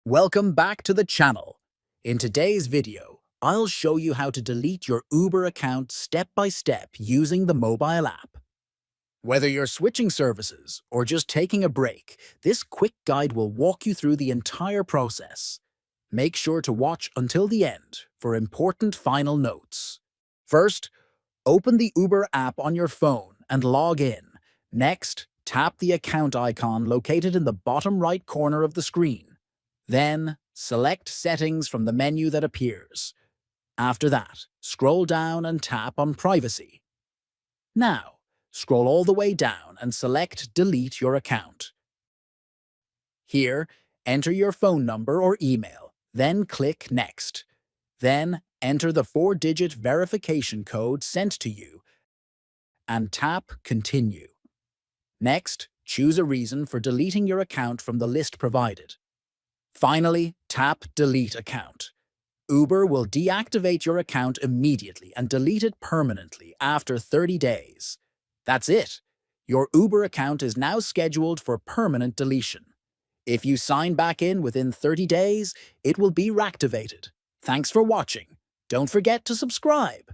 Welcome back to the channel. In today's video, I'll show you how to delete your Uber account step by step using the mobile app. Whether you're switching services or just taking a break, this quick guide will walk you through the entire process. Make sure to watch until the end for important final notes. First, open the Uber app on your phone and log in. Next, tap the account icon located in the bottom right corner of the screen. Then, select Settings from the menu that appears. After that, scroll down and tap on Privacy. Now, scroll all the way down and select Delete your account. Here, enter your phone number or email, then click Next. Then, enter the 4-digit verification code sent to you and tap Continue. Next, choose a reason for deleting your account from the list provided. Finally, tap Delete Account. Uber will deactivate your account immediately and delete it permanently after 30 days. That's it. Your Uber account is now scheduled for permanent deletion. If you sign back in within 30 days, it will be reactivated. Thanks for watching. Don't forget to subscribe.